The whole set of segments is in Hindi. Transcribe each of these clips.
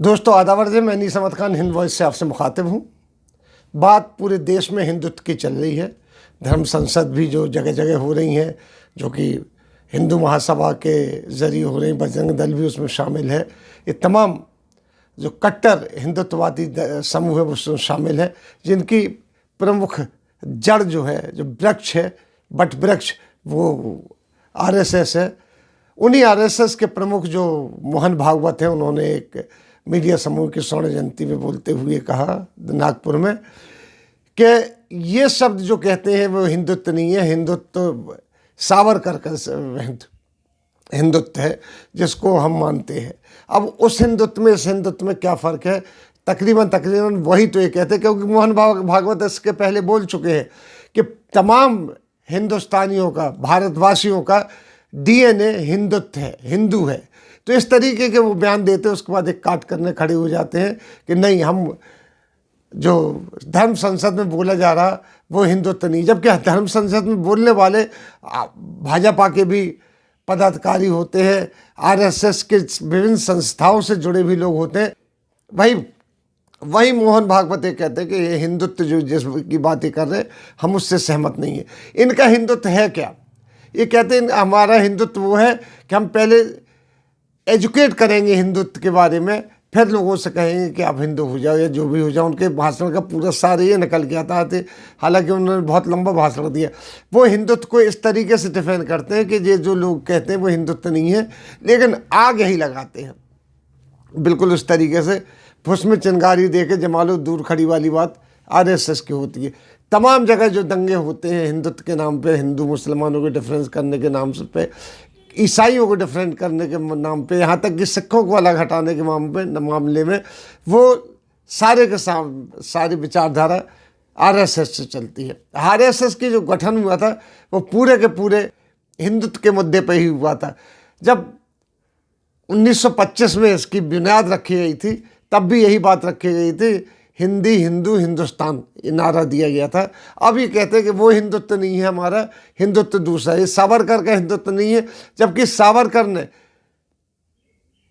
दोस्तों आदावर जी, मैं नीस अहमद खान हिंद वॉइस से आपसे मुखातिब हूँ। बात पूरे देश में हिंदुत्व की चल रही है। धर्म संसद भी जो जगह जगह हो रही हैं, जो कि हिंदू महासभा के ज़रिए हो रही, बजरंग दल भी उसमें शामिल है। ये तमाम जो कट्टर हिंदुत्ववादी समूह है वो उसमें शामिल है, जिनकी प्रमुख जड़ जो है, जो वृक्ष है, बट वृक्ष, वो आरएसएस है। उन्हीं आरएसएस के प्रमुख जो मोहन भागवत हैं, उन्होंने एक मीडिया समूह की स्वर्ण जयंती में बोलते हुए कहा नागपुर में कि ये शब्द जो कहते हैं वो हिंदुत्व नहीं है। हिंदुत्व सावरकर का हिंदुत्व है जिसको हम मानते हैं। अब उस हिंदुत्व में इस हिंदुत्व में क्या फ़र्क है? तकरीबन वही तो ये कहते हैं, क्योंकि मोहन भागवत इसके पहले बोल चुके हैं कि तमाम हिंदुस्तानियों का, भारतवासियों का डीएनए हिंदुत्व है, हिंदू है। तो इस तरीके के वो बयान देते हैं, उसके बाद एक काट करने खड़े हो जाते हैं कि नहीं, हम जो धर्म संसद में बोला जा रहा वो हिंदुत्व नहीं। जबकि धर्म संसद में बोलने वाले भाजपा के भी पदाधिकारी होते हैं, आरएसएस के विभिन्न संस्थाओं से जुड़े भी लोग होते हैं। वही मोहन भागवत ये कहते हैं कि ये हिंदुत्व जो जिसकी बातें कर रहे हैं हम उससे सहमत नहीं है। इनका हिंदुत्व है क्या? ये कहते हैं हमारा हिंदुत्व वो है कि हम पहले एजुकेट करेंगे हिंदुत्व के बारे में, फिर लोगों से कहेंगे कि आप हिंदू हो जाओ या जो भी हो जाओ। उनके भाषण का पूरा सार ये निकल के आता है, हालांकि उन्होंने बहुत लंबा भाषण दिया। वो हिंदुत्व को इस तरीके से डिफाइन करते हैं कि ये जो लोग कहते हैं वो हिंदुत्व नहीं है, लेकिन आग यही लगाते हैं बिल्कुल उस तरीके से। उसमें चिंगारी दे के जमा लो दूर खड़ी वाली बात आरएसएस की होती है। तमाम जगह जो दंगे होते हैं हिंदुत्व के नाम पे, हिंदू मुसलमानों को डिफरेंस करने के नाम पे, ईसाइयों को डिफरेंट करने के नाम पे, यहाँ तक कि सिखों को अलग हटाने के मामले में, वो सारे के सारी विचारधारा आरएसएस से चलती है। आरएसएस की जो गठन हुआ था वो पूरे के पूरे हिंदुत्व के मुद्दे पे ही हुआ था। जब 1925 में इसकी बुनियाद रखी गई थी, तब भी यही बात रखी गई थी, हिंदी, हिंदू, हिंदुस्तान, ये नारा दिया गया था। अब ये कहते हैं कि वो हिंदुत्व नहीं है, हमारा हिंदुत्व दूसरा है। सावरकर का हिंदुत्व नहीं है, जबकि सावरकर ने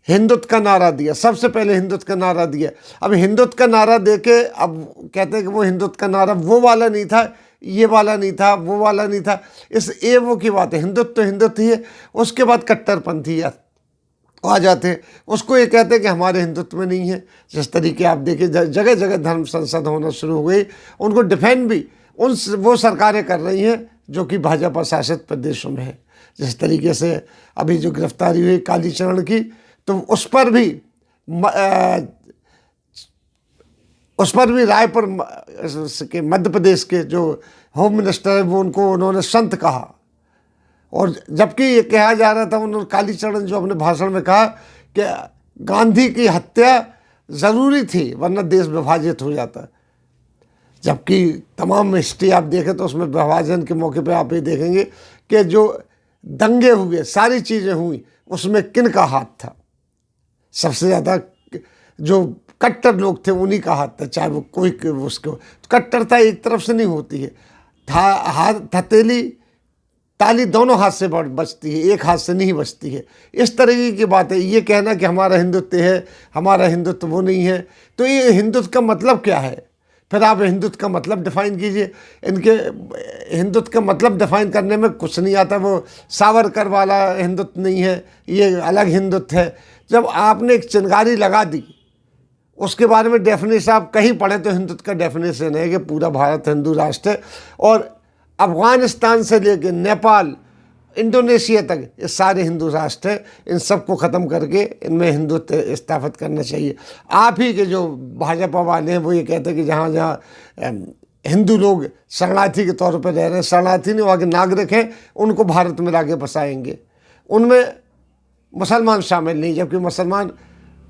हिंदुत्व का नारा दिया, सबसे पहले हिंदुत्व का नारा दिया। अब हिंदुत्व का नारा देके अब कहते हैं कि वो हिंदुत्व का नारा वो वाला नहीं था, ये वाला नहीं था, वो वाला नहीं था। इस ए वो की बात है। हिंदुत्व तो हिंदुत्व ही है। उसके बाद कट्टरपंथी आ जाते हैं, उसको ये कहते हैं कि हमारे हिंदुत्व में नहीं है। जिस तरीके आप देखिए जगह जगह धर्म संसद होना शुरू हो गई, उनको डिफेंड भी वो सरकारें कर रही हैं जो कि भाजपा शासित प्रदेशों में है। जिस तरीके से अभी जो गिरफ्तारी हुई कालीचरण की, तो उस पर भी रायपुर के मध्य प्रदेश के जो होम मिनिस्टर है वो उन्होंने संत कहा। और जबकि ये कहा जा रहा था, उन्होंने कालीचरण जो अपने भाषण में कहा कि गांधी की हत्या ज़रूरी थी वरना देश विभाजित हो जाता। जबकि तमाम हिस्ट्री आप देखें तो उसमें विभाजन के मौके पे आप ये देखेंगे कि जो दंगे हुए, सारी चीज़ें हुई, उसमें किन का हाथ था? सबसे ज़्यादा जो कट्टर लोग थे उन्हीं का हाथ था, चाहे वो कोई उसको। कट्टरता एक तरफ से नहीं होती है, हथेली ताली दोनों हाथ से बचती है, एक हाथ से नहीं बचती है। इस तरीके की बात है। ये कहना कि हमारा हिंदुत्व है, हमारा हिंदुत्व वो नहीं है, तो ये हिंदुत्व का मतलब क्या है? फिर आप हिंदुत्व का मतलब डिफाइन कीजिए। इनके हिंदुत्व का मतलब डिफाइन करने में कुछ नहीं आता। वो सावरकर वाला हिंदुत्व नहीं है, ये अलग हिंदुत्व है। जब आपने एक चिंगारी लगा दी, उसके बारे में डेफिनेशन आप कहीं पढ़े तो हिंदुत्व का डेफिनेशन है कि पूरा भारत हिंदू राष्ट्र है, और अफ़गानिस्तान से लेकर नेपाल, इंडोनेशिया तक ये सारे हिंदू राष्ट्र हैं। इन सबको ख़त्म करके इनमें हिंदुत्व स्थापित करना चाहिए। आप ही के जो भाजपा वाले हैं वो ये कहते हैं कि जहाँ जहाँ हिंदू लोग शरणार्थी के तौर पर रह रहे हैं, शरणार्थी नहीं, वहाँ के नागरिक हैं, उनको भारत में लाके बसाएंगे। उनमें मुसलमान शामिल नहीं, जबकि मुसलमान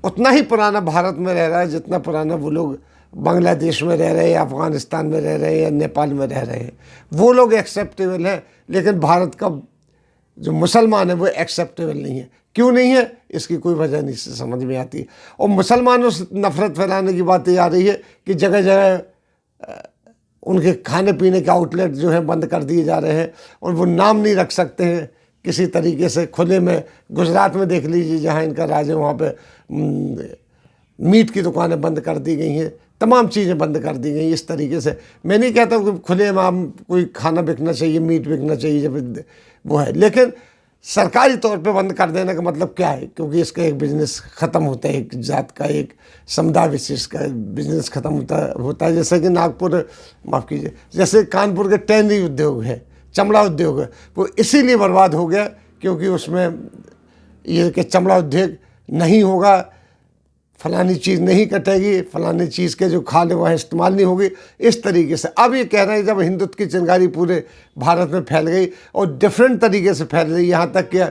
उतना ही पुराना भारत में रह रहा है जितना पुराना वो लोग बांग्लादेश में रह रहे हैं, अफ़गानिस्तान में रह रहे हैं या नेपाल में रह रहे हैं। वो लोग एक्सेप्टेबल हैं, लेकिन भारत का जो मुसलमान है वो एक्सेप्टेबल नहीं है। क्यों नहीं है, इसकी कोई वजह नहीं से समझ में आती। और मुसलमानों से नफरत फैलाने की बात आ रही है कि जगह जगह उनके खाने पीने के आउटलेट जो हैं बंद कर दिए जा रहे हैं, और वो नाम नहीं रख सकते हैं किसी तरीके से खुले में। गुजरात में देख लीजिए, जहाँ इनका राज है, वहाँ पे मीट की दुकानें बंद कर दी गई हैं, तमाम चीज़ें बंद कर दी गई इस तरीके से। मैं नहीं कहता कि खुलेआम कोई खाना बिकना चाहिए, मीट बिकना चाहिए जब वो है, लेकिन सरकारी तौर पे बंद कर देने का मतलब क्या है? क्योंकि इसका एक बिजनेस ख़त्म होता है, एक जात का, एक समुदाय विशेष का बिजनेस ख़त्म होता है। जैसे कि नागपुर, माफ़ कीजिए, जैसे कानपुर के टैनरी उद्योग है, चमड़ा उद्योग है, वो इसीलिए बर्बाद हो गया क्योंकि उसमें ये कि चमड़ा उद्योग नहीं होगा, फलानी चीज़ नहीं कटेगी, फलानी चीज़ के जो खाद वह इस्तेमाल नहीं होगी, इस तरीके से। अब ये कह रहे हैं जब हिंदुत्व की चिंगारी पूरे भारत में फैल गई और डिफरेंट तरीके से फैल गई, यहाँ तक कि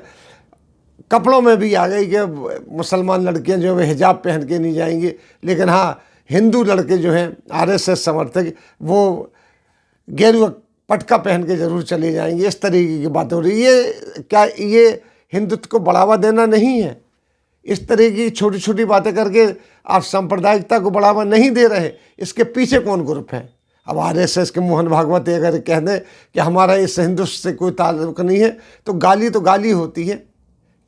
कपड़ों में भी आ गई कि मुसलमान लड़कियाँ जो है हिजाब पहन के नहीं जाएंगी, लेकिन हाँ हिंदू लड़के जो हैं आरएसएस समर्थक वो गेरुआ पटका पहन के जरूर चले जाएंगे। इस तरीके की बात हो रही है। क्या ये हिंदुत्व को बढ़ावा देना नहीं है? इस तरह की छोटी छोटी बातें करके आप सांप्रदायिकता को बढ़ावा नहीं दे रहे। इसके पीछे कौन ग्रुप है? अब आरएसएस के मोहन भागवत अगर कह दें कि हमारा इस हिंदुत्व से कोई ताल्लुक नहीं है, तो गाली होती है,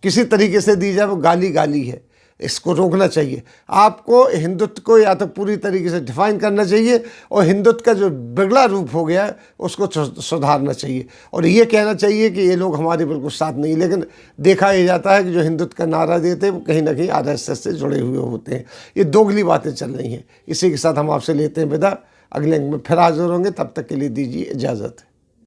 किसी तरीके से दी जाए वो गाली है। इसको रोकना चाहिए। आपको हिंदुत्व को या तो पूरी तरीके से डिफाइन करना चाहिए और हिंदुत्व का जो बिगड़ा रूप हो गया है उसको सुधारना चाहिए, और ये कहना चाहिए कि ये लोग हमारे बिल्कुल साथ नहीं। लेकिन देखा ये जाता है कि जो हिंदुत्व का नारा देते हैं वो कहीं ना कहीं आरएसएस से जुड़े हुए होते हैं। ये दोगली बातें चल रही हैं। इसी के साथ हम आपसे लेते हैं विदा। अगले अंक में फिर हाजिर होंगे, तब तक के लिए दीजिए इजाज़त।